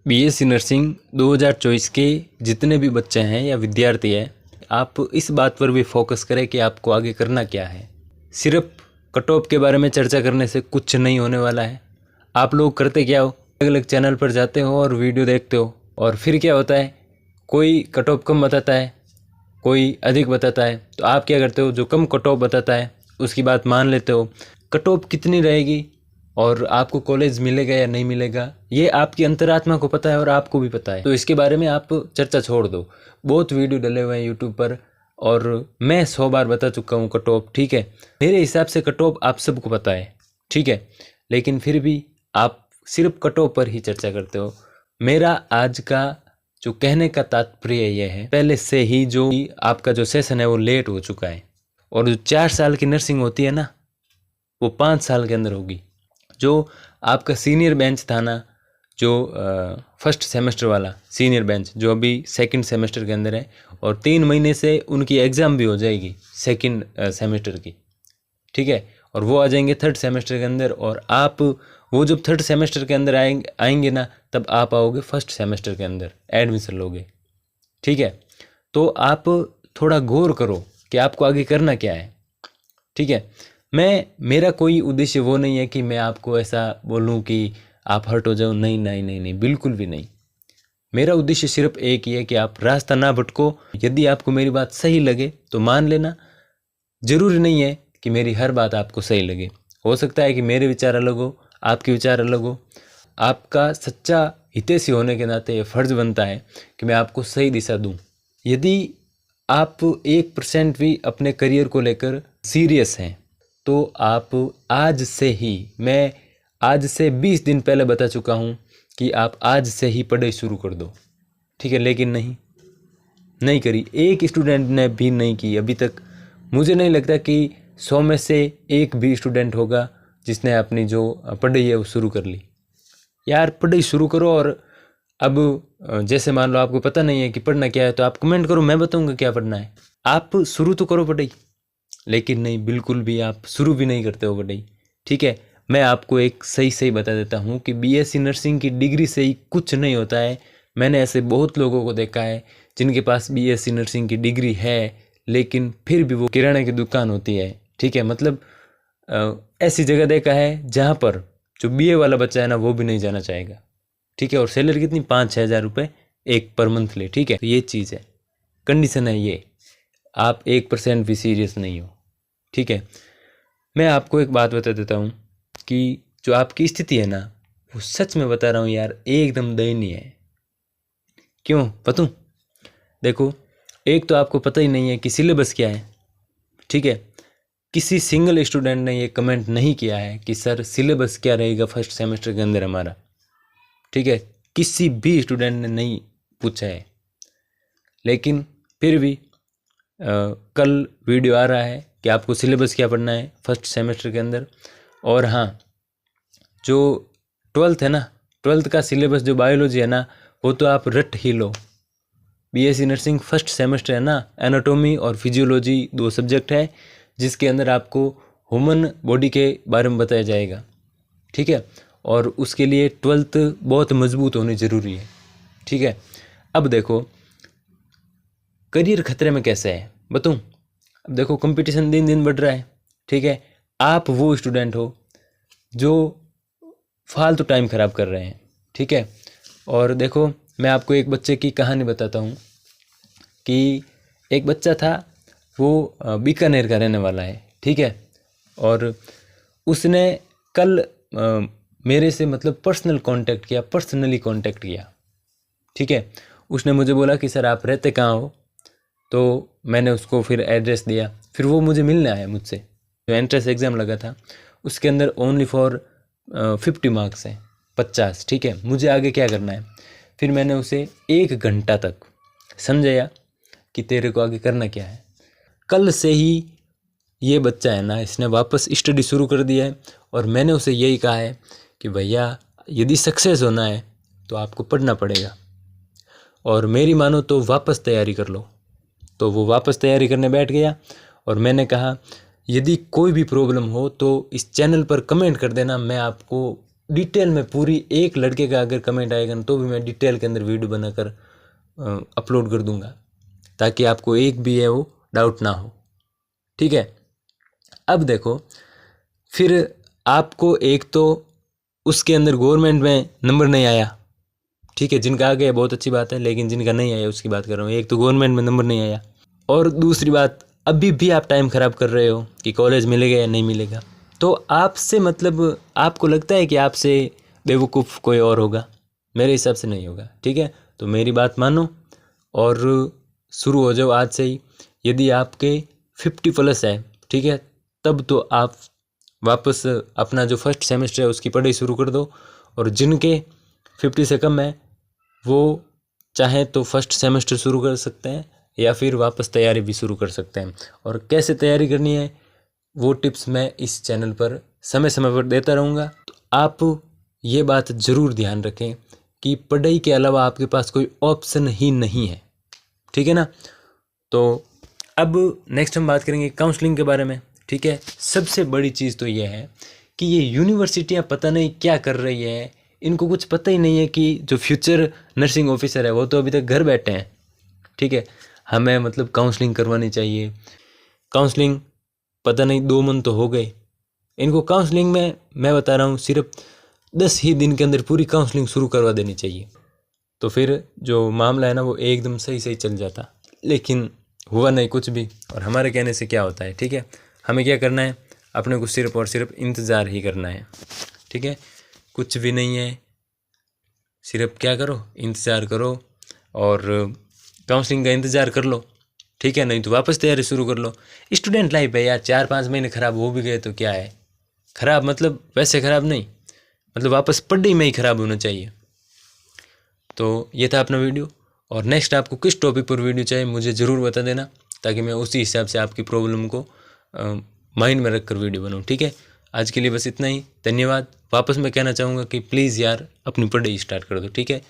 BSc nursing 2024 के जितने भी बच्चे हैं या विद्यार्थी हैं, आप इस बात पर भी फोकस करें कि आपको आगे करना क्या है। सिर्फ कट ऑफ के बारे में चर्चा करने से कुछ नहीं होने वाला है। आप लोग करते क्या हो, अलग अलग चैनल पर जाते हो और वीडियो देखते हो, और फिर क्या होता है, कोई कट ऑफ कम बताता है, कोई अधिक बताता है, तो आप क्या करते हो, जो कम कट ऑफ बताता है उसकी बात मान लेते हो। कट ऑफ कितनी रहेगी और आपको कॉलेज मिलेगा या नहीं मिलेगा, ये आपकी अंतरात्मा को पता है और आपको भी पता है। तो इसके बारे में आप चर्चा छोड़ दो। बहुत वीडियो डले हुए हैं यूट्यूब पर और मैं 100 बार बता चुका हूँ कट ऑफ, ठीक है। मेरे हिसाब से कट ऑफ आप सबको पता है, ठीक है, लेकिन फिर भी आप सिर्फ कट ऑफ पर ही चर्चा करते हो। मेरा आज का जो कहने का तात्पर्य ये है, पहले से ही जो आपका जो सेशन है वो लेट हो चुका है, और जो 4 साल की नर्सिंग होती है ना, वो 5 साल के अंदर होगी। जो आपका सीनियर बेंच था ना, जो फर्स्ट सेमेस्टर वाला सीनियर बेंच, जो अभी सेकंड सेमेस्टर के अंदर है, और 3 महीने से उनकी एग्ज़ाम भी हो जाएगी सेकंड सेमेस्टर की, ठीक है, और वो आ जाएंगे थर्ड सेमेस्टर के अंदर। और आप वो जब थर्ड सेमेस्टर के अंदर आएंगे ना, तब आप आओगे फर्स्ट सेमेस्टर के अंदर, एडमिशन लोगे, ठीक है। तो आप थोड़ा गौर करो कि आपको आगे करना क्या है, ठीक है। मेरा कोई उद्देश्य वो नहीं है कि मैं आपको ऐसा बोलूं कि आप हर्ट हो जाओ, नहीं नहीं नहीं नहीं, बिल्कुल भी नहीं। मेरा उद्देश्य सिर्फ एक ही है कि आप रास्ता ना भटको। यदि आपको मेरी बात सही लगे तो मान लेना, ज़रूरी नहीं है कि मेरी हर बात आपको सही लगे। हो सकता है कि मेरे विचार अलग हो, आपके विचार अलग हो। आपका सच्चा हितैषी होने के नाते ये फ़र्ज़ बनता है कि मैं आपको सही दिशा दूं। यदि आप 1% भी अपने करियर को लेकर सीरियस हैं, तो आप आज से ही, मैं आज से 20 दिन पहले बता चुका हूँ कि आप आज से ही पढ़ाई शुरू कर दो, ठीक है। लेकिन नहीं करी, एक स्टूडेंट ने भी नहीं की अभी तक। मुझे नहीं लगता कि 100 में से एक भी स्टूडेंट होगा जिसने अपनी जो पढ़ाई है वो शुरू कर ली। यार पढ़ाई शुरू करो, और अब जैसे मान लो आपको पता नहीं है कि पढ़ना क्या है, तो आप कमेंट करो, मैं बताऊंगा क्या पढ़ना है। आप शुरू तो करो पढ़ाई, लेकिन नहीं, बिल्कुल भी आप शुरू भी नहीं करते हो पढ़ाई, ठीक है। मैं आपको एक सही बता देता हूँ कि बीएससी नर्सिंग की डिग्री से ही कुछ नहीं होता है। मैंने ऐसे बहुत लोगों को देखा है जिनके पास बीएससी नर्सिंग की डिग्री है, लेकिन फिर भी वो किराने की दुकान होती है, ठीक है। मतलब ऐसी जगह देखा है जहाँ पर जो बीए वाला बच्चा है ना, वो भी नहीं जाना चाहेगा, ठीक है। और सैलरी कितनी, 5-6 हज़ार रुपये एक पर मंथली, ठीक है। तो ये चीज़ है, कंडीशन है ये। आप 1% भी सीरियस नहीं हो, ठीक है। मैं आपको एक बात बता देता हूँ कि जो आपकी स्थिति है ना, वो सच में बता रहा हूँ यार, एकदम दयनीय है। क्यों बताऊँ? देखो, एक तो आपको पता ही नहीं है कि सिलेबस क्या है, ठीक है। किसी सिंगल स्टूडेंट ने ये कमेंट नहीं किया है कि सर सिलेबस क्या रहेगा फर्स्ट सेमेस्टर के अंदर हमारा, ठीक है। किसी भी स्टूडेंट ने नहीं पूछा है, लेकिन फिर भी कल वीडियो आ रहा है कि आपको सिलेबस क्या पढ़ना है फर्स्ट सेमेस्टर के अंदर। और हाँ, जो 12th है ना, 12th का सिलेबस जो बायोलॉजी है ना, वो तो आप रट ही लो। बीएससी नर्सिंग फर्स्ट सेमेस्टर है ना, एनाटॉमी और फिजियोलॉजी 2 सब्जेक्ट है, जिसके अंदर आपको ह्यूमन बॉडी के बारे में बताया जाएगा, ठीक है। और उसके लिए 12th बहुत मजबूत होनी ज़रूरी है, ठीक है। अब देखो, करियर खतरे में कैसे है बताऊँ? अब देखो, कंपटीशन दिन दिन बढ़ रहा है, ठीक है। आप वो स्टूडेंट हो जो फालतू टाइम ख़राब कर रहे हैं, ठीक है। और देखो, मैं आपको एक बच्चे की कहानी बताता हूँ कि एक बच्चा था, वो बीकानेर का रहने वाला है, ठीक है। और उसने कल मेरे से मतलब पर्सनली कांटेक्ट किया, ठीक है। उसने मुझे बोला कि सर आप रहते कहाँ हो, तो मैंने उसको फिर एड्रेस दिया। फिर वो मुझे मिलने आया मुझसे। जो एंट्रेंस एग्ज़ाम लगा था उसके अंदर ओनली फॉर 50 मार्क्स हैं, 50, ठीक है। मुझे आगे क्या करना है? फिर मैंने उसे 1 घंटा तक समझाया कि तेरे को आगे करना क्या है। कल से ही ये बच्चा है ना, इसने वापस स्टडी शुरू कर दिया है, और मैंने उसे यही कहा है कि भैया यदि सक्सेस होना है तो आपको पढ़ना पड़ेगा, और मेरी मानो तो वापस तैयारी कर लो। तो वो वापस तैयारी करने बैठ गया, और मैंने कहा यदि कोई भी प्रॉब्लम हो तो इस चैनल पर कमेंट कर देना, मैं आपको डिटेल में पूरी, एक लड़के का अगर कमेंट आएगा ना तो भी मैं डिटेल के अंदर वीडियो बनाकर अपलोड कर दूंगा, ताकि आपको एक भी है वो डाउट ना हो। ठीक है, अब देखो, फिर आपको एक तो उसके अंदर गवर्नमेंट में नंबर नहीं आया, ठीक है, जिनका आ गया बहुत अच्छी बात है, लेकिन जिनका नहीं आया उसकी बात कर रहा हूँ। एक तो गवर्नमेंट में नंबर नहीं आया, और दूसरी बात, अभी भी आप टाइम ख़राब कर रहे हो कि कॉलेज मिलेगा या नहीं मिलेगा। तो आपसे मतलब आपको लगता है कि आपसे बेवकूफ़ कोई और होगा? मेरे हिसाब से नहीं होगा। ठीक है, तो मेरी बात मानो और शुरू हो जाओ आज से ही। यदि आपके 50+ है, ठीक है, तब तो आप वापस अपना जो फर्स्ट सेमेस्टर है उसकी पढ़ाई शुरू कर दो, और जिनके 50 से कम है वो चाहे तो फर्स्ट सेमेस्टर शुरू कर सकते हैं या फिर वापस तैयारी भी शुरू कर सकते हैं। और कैसे तैयारी करनी है वो टिप्स मैं इस चैनल पर समय समय पर देता रहूँगा। तो आप ये बात ज़रूर ध्यान रखें कि पढ़ाई के अलावा आपके पास कोई ऑप्शन ही नहीं है। ठीक है ना। तो अब नेक्स्ट हम बात करेंगे काउंसलिंग के बारे में। ठीक है, सबसे बड़ी चीज़ तो ये है कि ये यूनिवर्सिटियाँ पता नहीं क्या कर रही है, इनको कुछ पता ही नहीं है कि जो फ्यूचर नर्सिंग ऑफिसर है वो तो अभी तक घर बैठे हैं। ठीक है, हमें मतलब काउंसलिंग करवानी चाहिए। काउंसलिंग पता नहीं 2 मंथ तो हो गए इनको काउंसलिंग में, मैं बता रहा हूँ सिर्फ 10 ही दिन के अंदर पूरी काउंसलिंग शुरू करवा देनी चाहिए, तो फिर जो मामला है ना वो एकदम सही सही चल जाता। लेकिन हुआ नहीं कुछ भी, और हमारे कहने से क्या होता है। ठीक है, हमें क्या करना है, अपने को सिर्फ और सिर्फ इंतज़ार ही करना है। ठीक है, कुछ भी नहीं है, सिर्फ क्या करो, इंतज़ार करो और काउंसलिंग का इंतज़ार कर लो। ठीक है, नहीं तो वापस तैयारी शुरू कर लो। स्टूडेंट लाइफ है यार, 4-5 महीने ख़राब हो भी गए तो क्या है, ख़राब मतलब वैसे ख़राब नहीं, मतलब वापस पढ़ाई में ही ख़राब होना चाहिए। तो ये था अपना वीडियो, और नेक्स्ट आपको किस टॉपिक पर वीडियो चाहिए मुझे ज़रूर बता देना, ताकि मैं उसी हिसाब से आपकी प्रॉब्लम को माइंड में रख कर वीडियो बनाऊँ। ठीक है, आज के लिए बस इतना ही, धन्यवाद। वापस मैं कहना चाहूँगा कि प्लीज़ यार अपनी पढ़ाई स्टार्ट कर दो। ठीक है।